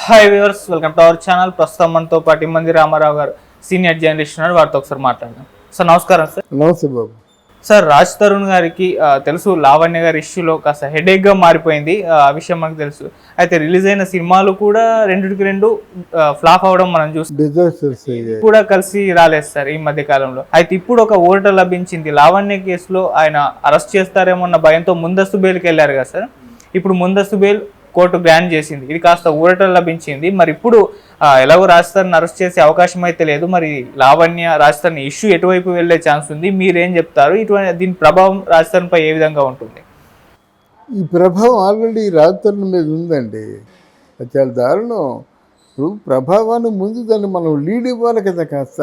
Hi viewers, welcome to our channel. ప్రస్తుతం మనతో పాటు మంది రామారావు గారు సీనియర్ జర్నలిస్ట్ ఉన్నారు. వారితో ఒకసారి మాట్లాడదాం. సార్ నమస్కారం. సార్ నమస్తే బాబు. సార్ రాజ్ తరుణ్ గారికి తెలుసు, లావణ్య గారి ఇష్యూలో కాస్త హెడేక్గా మారిపోయింది. ఆ విషయం మనకు తెలుసు. అయితే రిలీజ్ అయిన సినిమాలు కూడా రెండు ఫ్లాప్ అవడం మనం చూస్తాం. కూడా కలిసి రాలేదు సార్ ఈ మధ్య కాలంలో. అయితే ఇప్పుడు ఒక ఊరట లభించింది. లావణ్య కేసులో ఆయన అరెస్ట్ చేస్తారేమో అన్న భయంతో ముందస్తు బెయిల్కి వెళ్ళారు కదా సార్. ఇప్పుడు ముందస్తు బెయిల్ కోర్టు గ్రాంట్ చేసింది. ఇది కాస్త ఊరట లభించింది. మరి ఇప్పుడు ఎలాగో రాజస్థాన్ అరెస్ట్ చేసే అవకాశం అయితే లేదు. మరి లావణ్య రాజస్థాన్ ఇష్యూ ఎటువైపు వెళ్ళే ఛాన్స్ ఉంది? మీరేం చెప్తారు? దీని ప్రభావం రాజస్థాన్పై ఏ విధంగా ఉంటుంది? ఈ ప్రభావం ఆల్రెడీ రాజస్థాన్ మీద ఉందండి. అది చాలా దారుణం. ఇప్పుడు ప్రభావాన్ని ముందు దాన్ని మనం లీడ్ ఇవ్వాలి కదా. కాస్త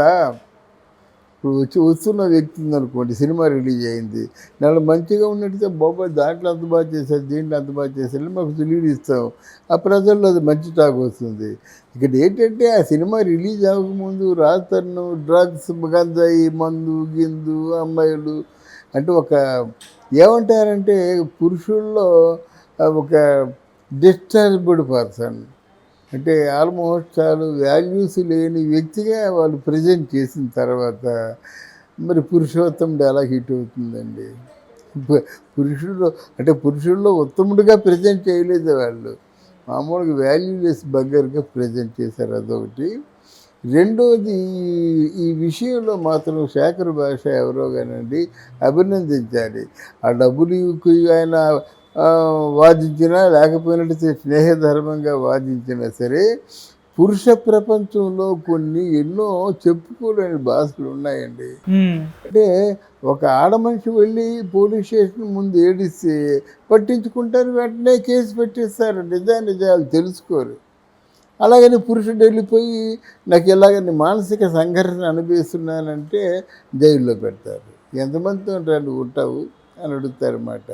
ఇప్పుడు వస్తున్న వ్యక్తి ఉందనుకోండి, సినిమా రిలీజ్ అయింది, నాలో మంచిగా ఉన్నట్టయితే బాబాయ్ దాంట్లో అంత బాగా చేశారు, దీంట్లో అంత బాగా చేశారు, మాకు లీడ్ ఇస్తాం. ఆ ప్రజల్లో అది మంచి టాక్ వస్తుంది. ఇక్కడ ఏంటంటే ఆ సినిమా రిలీజ్ అవ్వకముందు రాజస్థాన్ డ్రగ్స్, గంజాయి, మందు, గిందు, అమ్మాయిలు అంటే ఒక ఏమంటారంటే పురుషుల్లో ఒక డిస్టర్బ్డ్ పర్సన్, అంటే ఆల్మోస్ట్ చాలా వాల్యూస్ లేని వ్యక్తిగా వాళ్ళు ప్రజెంట్ చేసిన తర్వాత మరి పురుషోత్తముడు ఎలా హిట్ అవుతుందండి? పురుషుల్లో ఉత్తముడిగా ప్రజెంట్ చేయలేదు వాళ్ళు, మామూలుగా వాల్యూలెస్ బగ్గర్గా ప్రజెంట్ చేశారు. అదొకటి. రెండోది, ఈ విషయంలో మాత్రం శేఖర్ భాష ఎవరో కానండి అభినందించాలి. ఆ డబ్బులు ఆయన వాదించినా లేకపోయినట్టు స్నేహధర్మంగా వాదించినా సరే, పురుష ప్రపంచంలో ఎన్నో చెప్పుకోలేని భాషలు ఉన్నాయండి. అంటే ఒక ఆడ మనిషి వెళ్ళి పోలీస్ స్టేషన్ ముందు ఏడిస్తే పట్టించుకుంటారు, వెంటనే కేసు పెట్టేస్తారు, నిజాలు తెలుసుకోరు. అలాగని పురుషుడు వెళ్ళిపోయి నాకు ఎలాగని మానసిక సంఘర్షణ అనుభవిస్తున్నానంటే జైల్లో పెడతారు. ఎంతమందితో ఉంటావు అని అడుగుతారన్నమాట.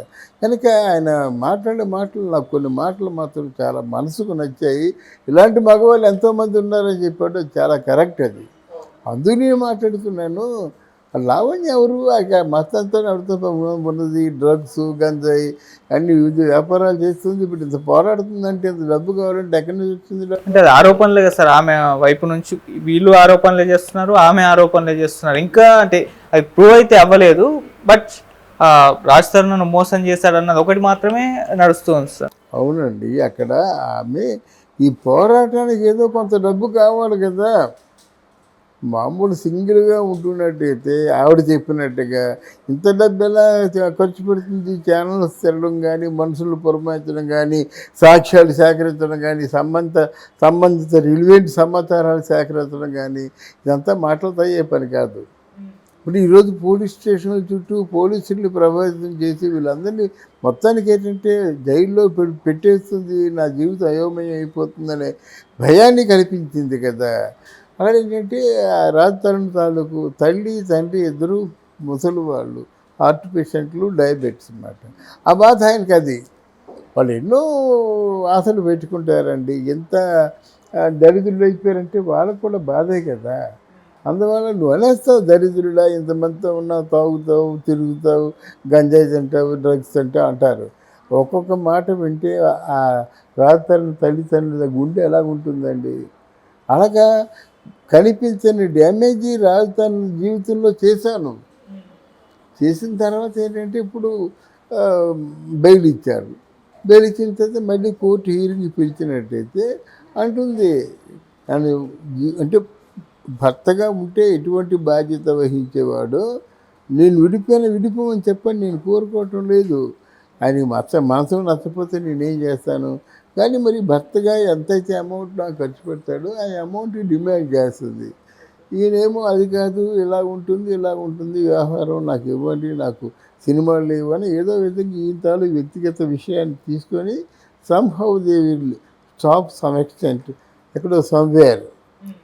కనుక ఆయన మాట్లాడే మాటలు, నాకు కొన్ని మాటలు మాత్రం చాలా మనసుకు నచ్చాయి. ఇలాంటి మగవాళ్ళు ఎంతోమంది ఉన్నారని చెప్పాడు, చాలా కరెక్ట్ అది. అందుకు నేను మాట్లాడుతున్నాను. లావణ్య ఎవరు? మతంతో నడుతూ ఉన్నది, డ్రగ్స్, గంజాయి అన్ని వివిధ వ్యాపారాలు చేస్తుంది. ఇప్పుడు ఇంత పోరాడుతుందంటే ఇంత డబ్బు కావాలంటే ఎక్కడి నుంచి వచ్చింది? అంటే అది ఆరోపణలే కదా సార్. ఆమె వైపు నుంచి వీళ్ళు ఆరోపణలే చేస్తున్నారు, ఆమె ఆరోపణలే చేస్తున్నారు. ఇంకా అంటే అది ప్రూవ్ అయితే అవ్వలేదు. బట్ రాజస్థాన్ మోసం చేశాడన్నది ఒకటి మాత్రమే నడుస్తుంది సార్. అవునండి. అక్కడ ఆమె ఈ పోరాటానికి ఏదో కొంత డబ్బు కావాలి కదా. మామూలు సింగిల్గా ఉంటున్నట్టయితే ఆవిడ చెప్పినట్టుగా ఇంత డబ్బు ఎలా ఖర్చు పెడుతుంది? ఛానల్స్ తెరడం కానీ, మనుషులు పురమాయించడం కానీ, సాక్ష్యాలు సేకరించడం కానీ, సంబంధిత రిలివెంట్ సమాచారాలు సేకరించడం కానీ, ఇదంతా మాటలతో అయ్యే పని కాదు. ఇప్పుడు ఈరోజు పోలీస్ స్టేషన్ల చుట్టూ పోలీసుల్ని ప్రభావితం చేసి వీళ్ళందరినీ మొత్తానికి ఏంటంటే జైల్లో పెట్టేస్తుంది, నా జీవితం అయోమయం అయిపోతుందనే భయాన్ని కల్పించింది కదా. అక్కడ ఏంటంటే రాజ్ తరుణ్ తాలూకు తల్లి తండ్రి ఇద్దరు ముసలి వాళ్ళు, హార్ట్ పేషెంట్లు, డయాబెటిస్ అన్నమాట. ఆ బాధ ఆయనకి అది. వాళ్ళు ఎన్నో ఆశలు పెట్టుకుంటారండి. ఎంత దరిద్రులు అయిపోయారంటే వాళ్ళకు కూడా బాధే కదా. అందువల్ల నువ్వు అనేస్తావు, దరిద్రుడా, ఇంతమందితో ఉన్నావు, తాగుతావు, తిరుగుతావు, గంజాయి తింటావు, డ్రగ్స్ తింటావు అంటారు. ఒక్కొక్క మాట వింటే ఆ రాజతల్లి తల్లిదండ్రుల గుండె ఎలాగుంటుందండి? అలాగా కనిపించని డ్యామేజీ రాజధాని జీవితంలో చేశాను. చేసిన తర్వాత ఏంటంటే ఇప్పుడు బెయిల్ ఇచ్చారు. బెయిల్ ఇచ్చిన తర్వాత మళ్ళీ కోర్టు హీరింగ్ పిలిచినట్టయితే అంటుంది, అంటే భర్తగా ఉంటే ఎటువంటి బాధ్యత వహించేవాడు, నేను విడిపోమని చెప్పని నేను కోరుకోవటం లేదు. ఆయనకి మనసులో నచ్చపోతే నేనేం చేస్తాను? కానీ మరి భర్తగా ఎంతైతే అమౌంట్ నాకు ఖర్చు పెడతాడో ఆ అమౌంట్ డిమాండ్ చేస్తుంది. ఈయనేమో అది కాదు, ఇలా ఉంటుంది వ్యవహారం, నాకు ఇవ్వండి, నాకు సినిమాలు ఇవ్వని ఏదో విధంగా ఈయన తాలూ వ్యక్తిగత విషయాన్ని తీసుకొని somehow they will stop some extent, ఎక్కడో సమ్వేర్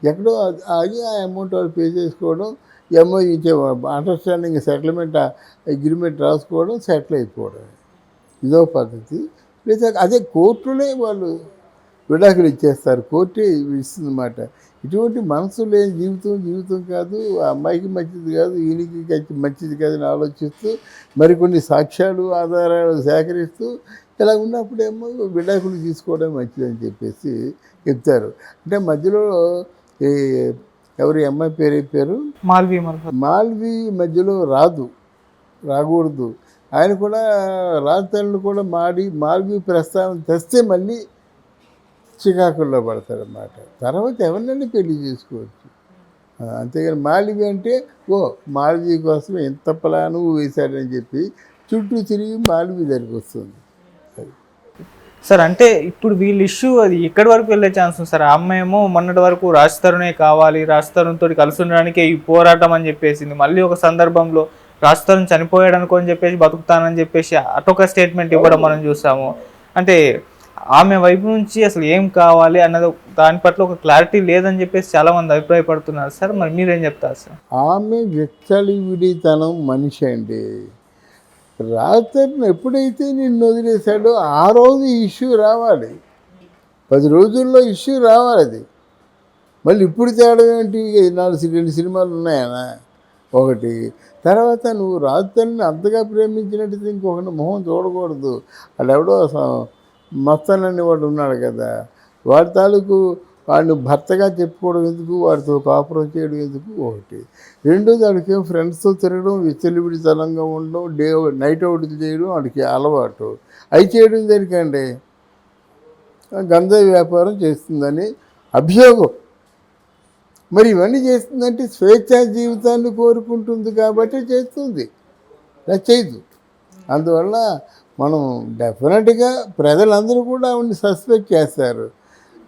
ఎక్కడో ఆగి ఆ అమౌంట్ వాళ్ళు పే చేసుకోవడం, ఎంఓ ఇచ్చే అండర్స్టాండింగ్ సెటిల్మెంట్ అగ్రిమెంట్ రాసుకోవడం, సెటిల్ అయిపోవడం, ఇదో పద్ధతి. లేదా అదే కోర్టులే వాళ్ళు విడాకులు ఇచ్చేస్తారు, కోర్టే ఇస్తుందన్నమాట. ఇటువంటి మనసు లేని జీవితం కాదు, ఆ అమ్మాయికి మంచిది కాదు, ఈయనకి మంచిది కాదని ఆలోచిస్తూ మరికొన్ని సాక్ష్యాలు ఆధారాలు సేకరిస్తూ ఇలా ఉన్నప్పుడేమో విడాకులు తీసుకోవడం మంచిదని చెప్పేసి చెప్తారు. అంటే మధ్యలో ఈ ఎవరి అమ్మాయి పేరు మాల్వి మధ్యలో రాకూడదు. ఆయన కూడా రాజధానులు కూడా మాల్వి ప్రస్తావన తెస్తే మళ్ళీ చికాకుల్లో పడతారన్నమాట. తర్వాత ఎవరినైనా పెళ్లి చేసుకోవచ్చు. అంతేగాని మాల్వి అంటే మాల్వి కోసం ఎంత ప్లాను వేశాడని చెప్పి చుట్టూ తిరిగి మాల్వి దగ్గరికి వస్తుంది. సార్ అంటే ఇప్పుడు వీళ్ళ ఇష్యూ అది ఎక్కడి వరకు వెళ్ళే ఛాన్స్ ఉంది సార్? ఆ అమ్మాయి ఏమో మొన్నటి వరకు రాజ్ తరుణే కావాలి, రాజ్ తరుణ్ తోటి కలిసి ఉండడానికే ఈ పోరాటం అని చెప్పేసింది. మళ్ళీ ఒక సందర్భంలో రాజ్ తరుణ్ చనిపోయాడు అనుకో అని చెప్పేసి బతుకుతానని చెప్పేసి అటొక స్టేట్మెంట్ ఇవ్వడం మనం చూసాము. అంటే ఆమె వైపు నుంచి అసలు ఏం కావాలి అన్నది దాని పట్ల ఒక క్లారిటీ లేదని చెప్పేసి చాలా మంది అభిప్రాయపడుతున్నారు సార్. మరి మీరేం చెప్తారు సార్? ఆమె విచ్చలవిడితనం మనిషి అండి. రాజతరుణ్ ఎప్పుడైతే నిన్ను వదిలేశాడో ఆ రోజు ఇష్యూ రావాలి, 10 రోజుల్లో ఇష్యూ రావాలి. అది మళ్ళీ ఇప్పుడు తేడా ఏంటి? 2 సినిమాలు ఉన్నాయనా ఒకటి. తర్వాత నువ్వు రాజతరుణ్ని అంతగా ప్రేమించినట్టు ఇంకొకటి మొహం చూడకూడదు. వాడెవడో మస్తానని వాడు ఉన్నాడు కదా, వాడి తాలూకు వాడిని భర్తగా చెప్పుకోవడం ఎందుకు, వాడితో కాపురం చేయడం ఎందుకు ఒకటి. రెండోది వాడికి ఫ్రెండ్స్తో తిరగడం, విచ్చలివిడితనంగా ఉండడం, నైట్ అవుట్లు చేయడం వాడికి అలవాటు. అవి చేయడం దేనికండి? గంజాయి వ్యాపారం చేస్తుందని అభియోగం. మరి ఇవన్నీ చేస్తుందంటే స్వేచ్ఛా జీవితాన్ని కోరుకుంటుంది కాబట్టి చేస్తుంది, చేయదు. అందువల్ల మనం డెఫినెట్గా ప్రజలందరూ కూడా ఆవిడని సస్పెక్ట్ చేస్తారు.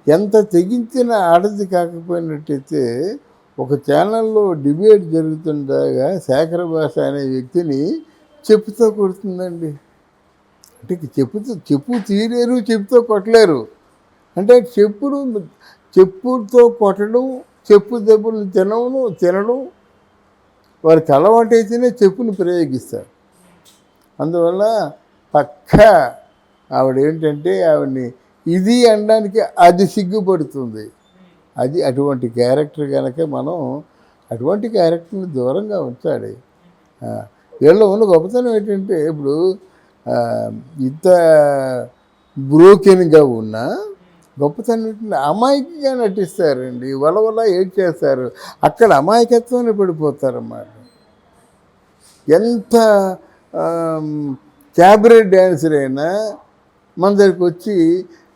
ఎంత తెగించిన ఆడది కాకపోయినట్టయితే ఒక ఛానల్లో డిబేట్ జరుగుతుండగా శేఖర్ భాష అనే వ్యక్తిని చెప్పుతో కొడుతుందండి. అంటే చెప్పు తీరేరు, చెప్పుతో కొట్టలేరు. అంటే చెప్పుతో కొట్టడం, చెప్పు దెబ్బలు తినడం వారికి అలవాటు అయితేనే చెప్పుని ప్రయోగిస్తారు. అందువల్ల పక్కా ఆవిడేంటంటే ఆవిడని ఇది అనడానికి అది సిగ్గుపడుతుంది. అది అటువంటి క్యారెక్టర్ కనుక మనం అటువంటి క్యారెక్టర్ని దూరంగా ఉంచాలి. వీళ్ళు ఉన్న గొప్పతనం ఏంటంటే ఇప్పుడు ఇంత బ్రోకెన్గా ఉన్న గొప్పతనం ఏంటంటే అమాయకంగా నటిస్తారండి. వల్ల ఏడ్ చేస్తారు. అక్కడ అమాయకత్వాన్ని పడిపోతారన్నమాట. ఎంత క్యాబరెట్ డ్యాన్సర్ అయినా మన దగ్గరికి వచ్చి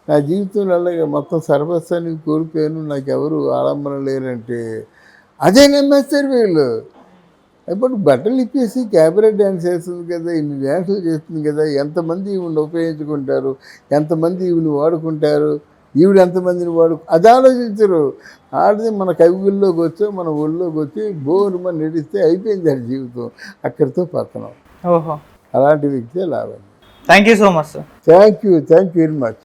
నా జీవితంలో అలాగే మొత్తం సర్వస్వాన్ని కోల్పోయాను, నాకు ఎవరు ఆడంబన లేరంటే అదే నమ్మేస్తారు వీళ్ళు. ఇప్పుడు బట్టలు ఇప్పేసి క్యాబరెట్ డ్యాన్స్ చేస్తుంది కదా, ఇన్ని డ్యాన్సులు చేస్తుంది కదా, ఎంతమంది ఈవిని ఉపయోగించుకుంటారు, ఎంతమంది ఈవిని వాడుకుంటారు, ఈవిడ ఎంతమందిని అది ఆలోచించరు. ఆడితే మన కవిగుల్లోకి వచ్చో మన ఒళ్ళోకి వచ్చి బోరుమని నడిస్తే అయిపోయింది ఆ జీవితం, అక్కడితో పతనం. అలాంటి వ్యక్తే లాభం. Thank you so much sir. Thank you very much.